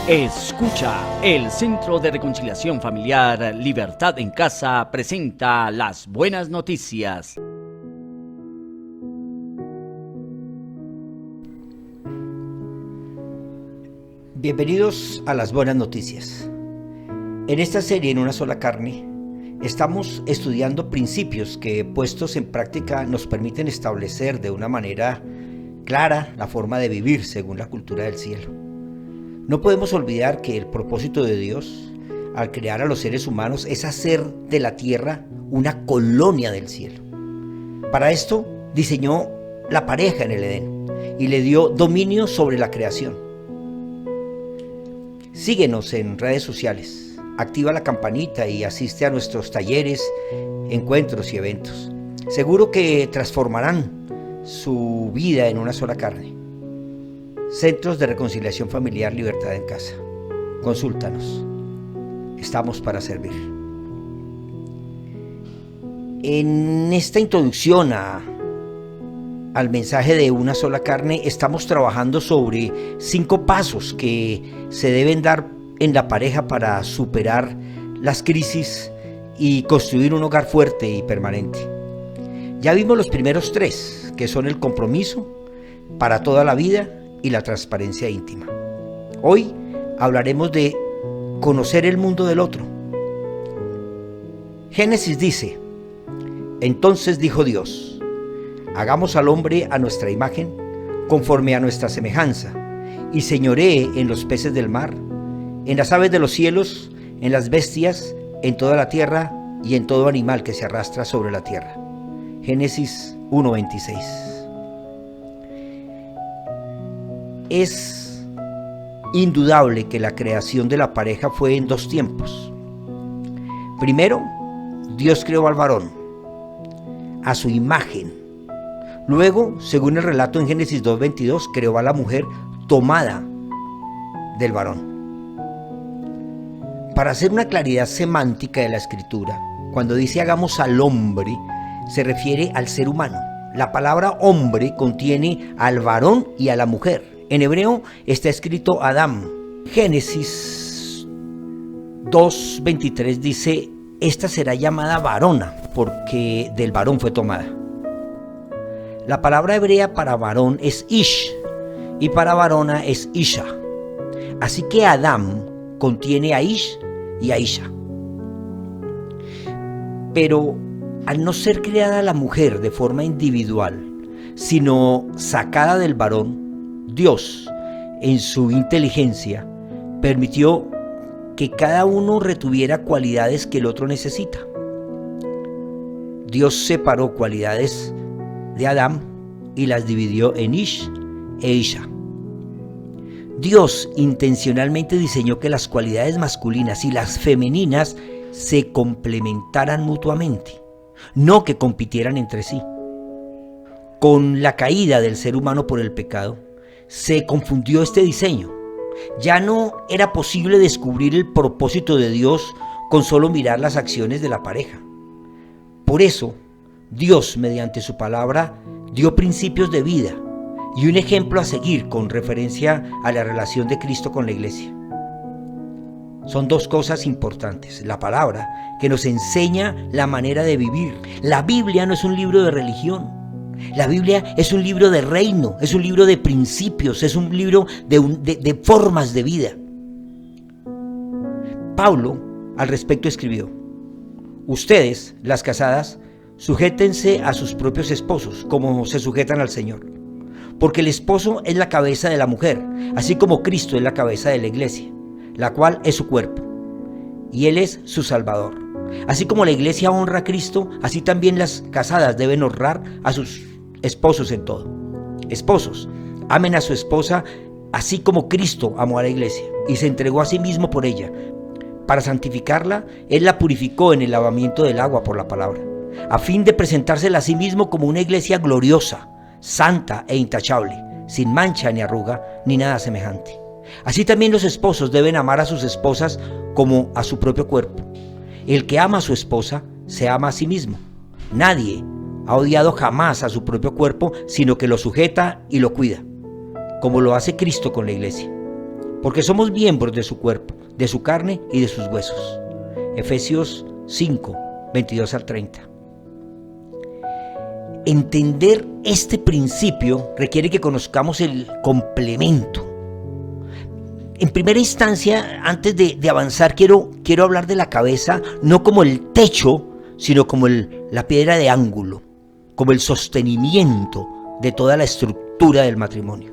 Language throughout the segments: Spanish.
Escucha, el Centro de Reconciliación Familiar Libertad en Casa presenta las buenas noticias. Bienvenidos a las buenas noticias. En esta serie En una sola carne, estamos estudiando principios que puestos en práctica nos permiten establecer de una manera clara la forma de vivir según la cultura del cielo. No podemos olvidar que el propósito de Dios al crear a los seres humanos es hacer de la tierra una colonia del cielo. Para esto diseñó la pareja en el Edén y le dio dominio sobre la creación. Síguenos en redes sociales, activa la campanita y asiste a nuestros talleres, encuentros y eventos. Seguro que transformarán su vida en una sola carne. Centros de Reconciliación Familiar Libertad en Casa. Consúltanos. Estamos para servir. En esta introducción al mensaje de una sola carne, estamos trabajando sobre 5 pasos que se deben dar en la pareja para superar las crisis y construir un hogar fuerte y permanente. Ya vimos los primeros 3, que son el compromiso para toda la vida y la transparencia íntima. Hoy hablaremos de conocer el mundo del otro. Génesis dice: entonces dijo Dios, hagamos al hombre a nuestra imagen, conforme a nuestra semejanza, y señoree en los peces del mar, en las aves de los cielos, en las bestias, en toda la tierra y en todo animal que se arrastra sobre la tierra. Génesis 1:26. Es indudable que la creación de la pareja fue en 2 tiempos. Primero, Dios creó al varón a su imagen. Luego, según el relato en Génesis 2:22, creó a la mujer tomada del varón. Para hacer una claridad semántica de la escritura, cuando dice hagamos al hombre, se refiere al ser humano. La palabra hombre contiene al varón y a la mujer. En hebreo está escrito Adam. Génesis 2:23 dice: esta será llamada varona, porque del varón fue tomada. La palabra hebrea para varón es ish, y para varona es isha. Así que Adam contiene a ish y a isha. Pero al no ser creada la mujer de forma individual, sino sacada del varón, Dios, en su inteligencia, permitió que cada uno retuviera cualidades que el otro necesita. Dios separó cualidades de Adán y las dividió en Ish e Isha. Dios intencionalmente diseñó que las cualidades masculinas y las femeninas se complementaran mutuamente, no que compitieran entre sí. Con la caída del ser humano por el pecado, se confundió este diseño. Ya no era posible descubrir el propósito de Dios con solo mirar las acciones de la pareja. Por eso, Dios, mediante su palabra, dio principios de vida y un ejemplo a seguir con referencia a la relación de Cristo con la iglesia. Son 2 cosas importantes. La palabra, que nos enseña la manera de vivir. La Biblia no es un libro de religión. La Biblia es un libro de reino, es un libro de principios, es un libro de formas de vida. Pablo al respecto escribió: ustedes, las casadas, sujétense a sus propios esposos como se sujetan al Señor, porque el esposo es la cabeza de la mujer, así como Cristo es la cabeza de la iglesia, la cual es su cuerpo, y Él es su Salvador. Así como la iglesia honra a Cristo, así también las casadas deben honrar a sus esposos en todo. Esposos, amen a su esposa así como Cristo amó a la iglesia y se entregó a sí mismo por ella. Para santificarla, Él la purificó en el lavamiento del agua por la palabra, a fin de presentársela a sí mismo como una iglesia gloriosa, santa e intachable, sin mancha ni arruga ni nada semejante. Así también los esposos deben amar a sus esposas como a su propio cuerpo. El que ama a su esposa se ama a sí mismo. Nadie ha odiado jamás a su propio cuerpo, sino que lo sujeta y lo cuida, como lo hace Cristo con la iglesia. porque somos miembros de su cuerpo, de su carne y de sus huesos. Efesios 5, 22 al 30. Entender este principio requiere que conozcamos el complemento. En primera instancia, antes de avanzar, quiero hablar de la cabeza, no como el techo, sino como la piedra de ángulo, como el sostenimiento de toda la estructura del matrimonio.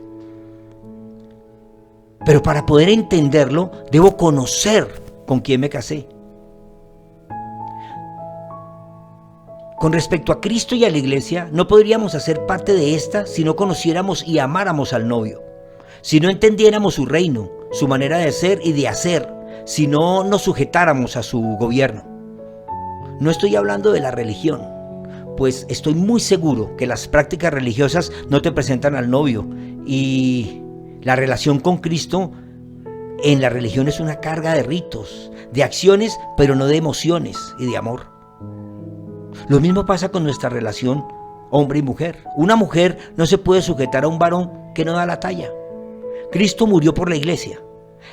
Pero para poder entenderlo, debo conocer con quién me casé. Con respecto a Cristo y a la iglesia, no podríamos hacer parte de esta si no conociéramos y amáramos al novio, si no entendiéramos su reino, su manera de ser y de hacer, si no nos sujetáramos a su gobierno. No estoy hablando de la religión, pues estoy muy seguro que las prácticas religiosas no te presentan al novio, y la relación con Cristo en la religión es una carga de ritos, de acciones, pero no de emociones y de amor. Lo mismo pasa con nuestra relación hombre y mujer. Una mujer no se puede sujetar a un varón que no da la talla. Cristo murió por la iglesia,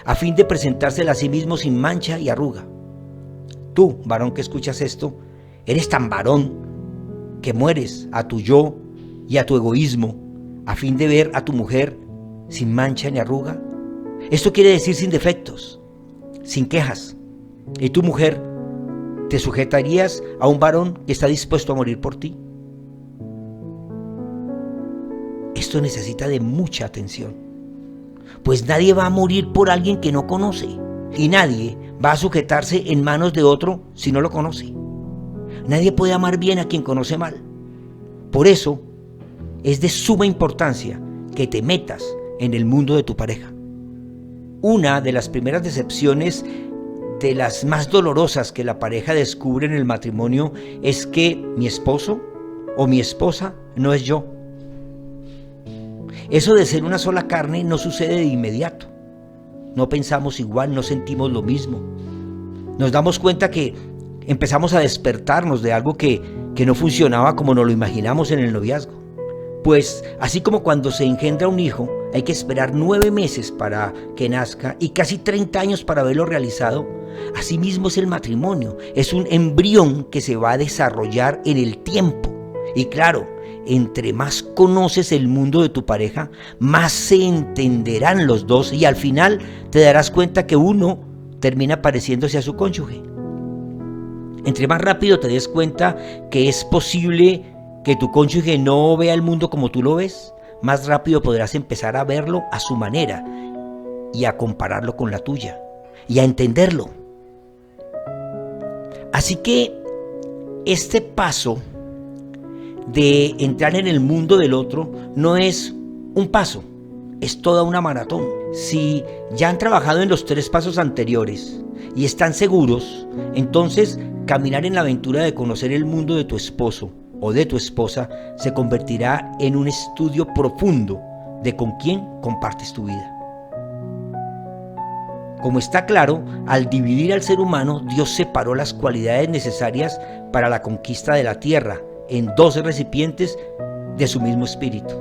a fin de presentársela a sí mismo sin mancha y arruga. Tú, varón que escuchas esto, eres tan varón que mueres a tu yo y a tu egoísmo, a fin de ver a tu mujer sin mancha ni arruga. Esto quiere decir sin defectos, sin quejas. Y tu mujer, ¿te sujetarías a un varón que está dispuesto a morir por ti? Esto necesita de mucha atención, pues nadie va a morir por alguien que no conoce, y nadie va a sujetarse en manos de otro si no lo conoce. Nadie puede amar bien a quien conoce mal. Por eso es de suma importancia que te metas en el mundo de tu pareja. Una de las primeras decepciones, de las más dolorosas que la pareja descubre en el matrimonio, es que mi esposo o mi esposa no es yo. Eso de ser una sola carne no sucede de inmediato. No pensamos igual, no sentimos lo mismo. Nos damos cuenta que empezamos a despertarnos de algo que no funcionaba como nos lo imaginamos en el noviazgo. Pues así como cuando se engendra un hijo, hay que esperar 9 meses para que nazca y casi 30 años para verlo realizado, asimismo es el matrimonio. Es un embrión que se va a desarrollar en el tiempo. Y claro, entre más conoces el mundo de tu pareja, más se entenderán los dos, y al final te darás cuenta que uno termina pareciéndose a su cónyuge. Entre más rápido te des cuenta que es posible que tu cónyuge no vea el mundo como tú lo ves, más rápido podrás empezar a verlo a su manera y a compararlo con la tuya y a entenderlo. Así que este paso de entrar en el mundo del otro no es un paso, es toda una maratón. Si ya han trabajado en los 3 pasos anteriores y están seguros, entonces caminar en la aventura de conocer el mundo de tu esposo o de tu esposa se convertirá en un estudio profundo de con quién compartes tu vida. Como está claro, al dividir al ser humano, Dios separó las cualidades necesarias para la conquista de la tierra en 12 recipientes de su mismo espíritu.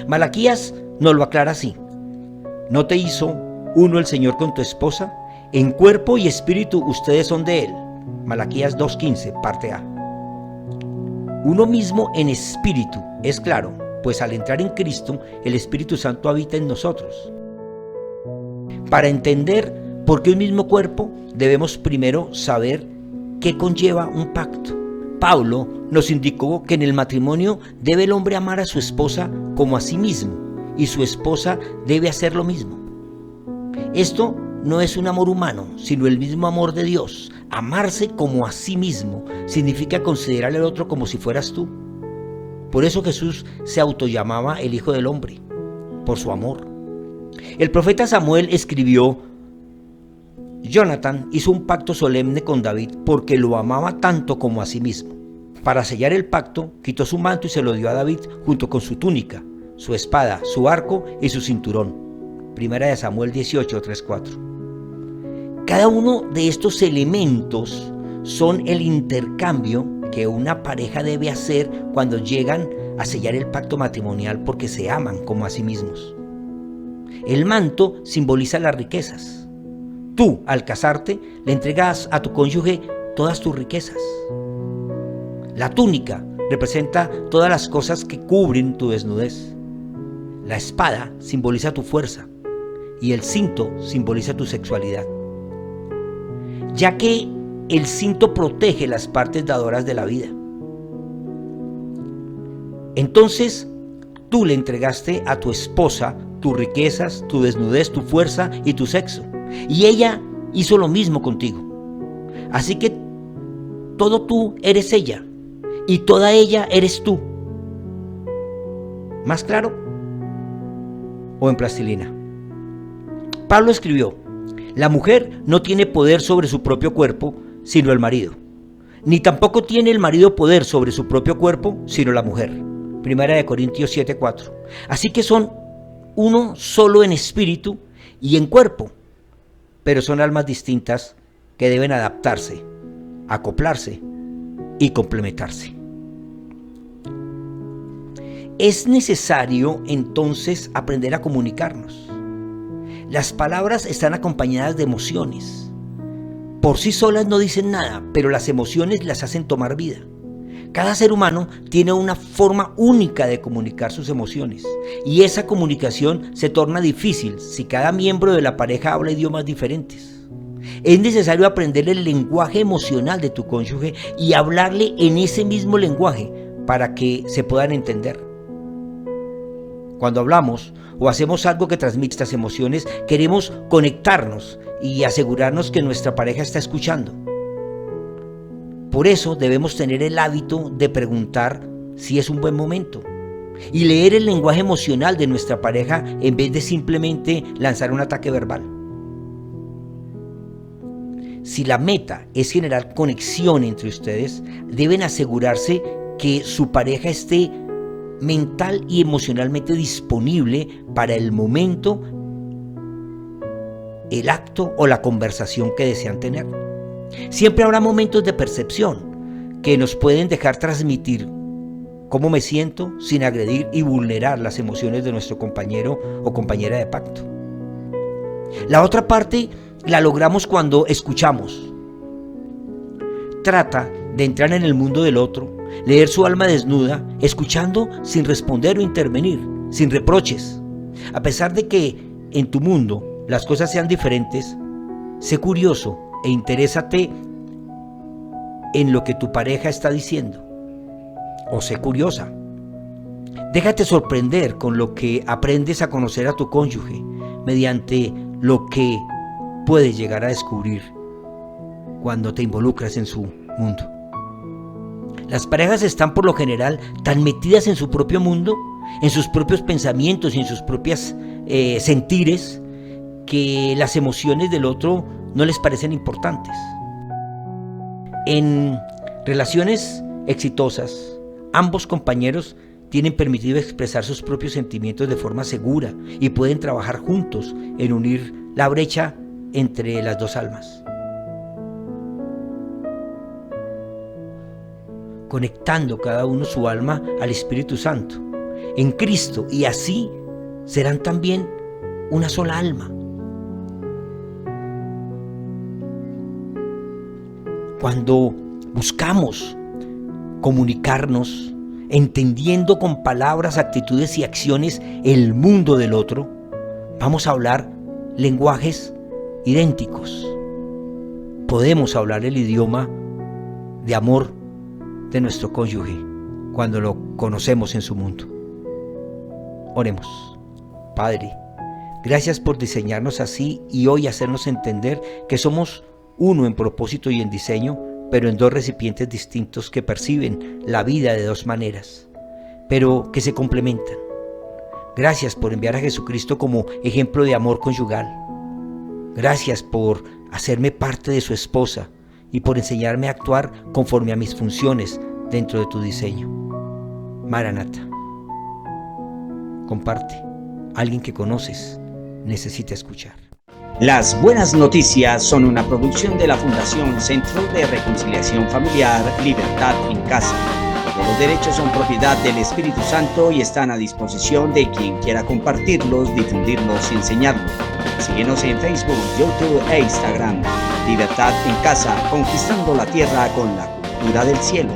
Malaquías nos lo aclara así: ¿no te hizo uno el Señor con tu esposa? En cuerpo y espíritu ustedes son de Él. Malaquías 2:15, parte A. Uno mismo en espíritu, es claro, pues al entrar en Cristo, el Espíritu Santo habita en nosotros. Para entender por qué un mismo cuerpo, debemos primero saber qué conlleva un pacto. Pablo nos indicó que en el matrimonio debe el hombre amar a su esposa como a sí mismo, y su esposa debe hacer lo mismo. Esto no es un amor humano, sino el mismo amor de Dios. Amarse como a sí mismo significa considerar al otro como si fueras tú. Por eso Jesús se autollamaba el Hijo del Hombre, por su amor. El profeta Samuel escribió: Jonatán hizo un pacto solemne con David porque lo amaba tanto como a sí mismo. Para sellar el pacto, quitó su manto y se lo dio a David junto con su túnica, su espada, su arco y su cinturón. Primera de Samuel 18, 3-4. Cada uno de estos elementos son el intercambio que una pareja debe hacer cuando llegan a sellar el pacto matrimonial, porque se aman como a sí mismos. El manto simboliza las riquezas. Tú, al casarte, le entregas a tu cónyuge todas tus riquezas. La túnica representa todas las cosas que cubren tu desnudez. La espada simboliza tu fuerza y el cinto simboliza tu sexualidad, ya que el cinto protege las partes dadoras de la vida. Entonces, tú le entregaste a tu esposa tus riquezas, tu desnudez, tu fuerza y tu sexo, y ella hizo lo mismo contigo. Así que todo tú eres ella y toda ella eres tú. ¿Más claro? ¿O en plastilina? Pablo escribió: la mujer no tiene poder sobre su propio cuerpo, sino el marido. Ni tampoco tiene el marido poder sobre su propio cuerpo, sino la mujer. Primera de Corintios 7:4. Así que son uno solo en espíritu y en cuerpo, pero son almas distintas que deben adaptarse, acoplarse y complementarse. Es necesario entonces aprender a comunicarnos. Las palabras están acompañadas de emociones. Por sí solas no dicen nada, pero las emociones las hacen tomar vida. Cada ser humano tiene una forma única de comunicar sus emociones, y esa comunicación se torna difícil si cada miembro de la pareja habla idiomas diferentes. Es necesario aprender el lenguaje emocional de tu cónyuge y hablarle en ese mismo lenguaje para que se puedan entender. Cuando hablamos o hacemos algo que transmite estas emociones, queremos conectarnos y asegurarnos que nuestra pareja está escuchando. Por eso debemos tener el hábito de preguntar si es un buen momento y leer el lenguaje emocional de nuestra pareja en vez de simplemente lanzar un ataque verbal. Si la meta es generar conexión entre ustedes, deben asegurarse que su pareja esté mental y emocionalmente disponible para el momento, el acto o la conversación que desean tener. Siempre habrá momentos de percepción que nos pueden dejar transmitir cómo me siento sin agredir y vulnerar las emociones de nuestro compañero o compañera de pacto. La otra parte la logramos cuando escuchamos. Trata de entrar en el mundo del otro, leer su alma desnuda, escuchando sin responder o intervenir, sin reproches. A pesar de que en tu mundo las cosas sean diferentes, sé curioso e interésate en lo que tu pareja está diciendo. O sé curiosa. Déjate sorprender con lo que aprendes a conocer a tu cónyuge, mediante lo que puedes llegar a descubrir cuando te involucras en su mundo. Las parejas están por lo general tan metidas en su propio mundo, en sus propios pensamientos y en sus propias sentires, que las emociones del otro no les parecen importantes. En relaciones exitosas, ambos compañeros tienen permitido expresar sus propios sentimientos de forma segura y pueden trabajar juntos en unir la brecha entre las dos almas, conectando cada uno su alma al Espíritu Santo en Cristo, y así serán también una sola alma. Cuando buscamos comunicarnos, entendiendo con palabras, actitudes y acciones el mundo del otro, vamos a hablar lenguajes idénticos. Podemos hablar el idioma de amor de nuestro cónyuge cuando lo conocemos en su mundo. Oremos. Padre, gracias por diseñarnos así y hoy hacernos entender que somos uno en propósito y en diseño, pero en dos recipientes distintos que perciben la vida de dos maneras, pero que se complementan. Gracias por enviar a Jesucristo como ejemplo de amor conyugal. Gracias por hacerme parte de su esposa y por enseñarme a actuar conforme a mis funciones dentro de tu diseño. Maranata. Comparte. Alguien que conoces necesita escuchar. Las Buenas Noticias son una producción de la Fundación Centro de Reconciliación Familiar Libertad en Casa. Los derechos son propiedad del Espíritu Santo y están a disposición de quien quiera compartirlos, difundirlos y enseñarlos. Síguenos en Facebook, YouTube e Instagram. Libertad en Casa, conquistando la tierra con la cultura del cielo.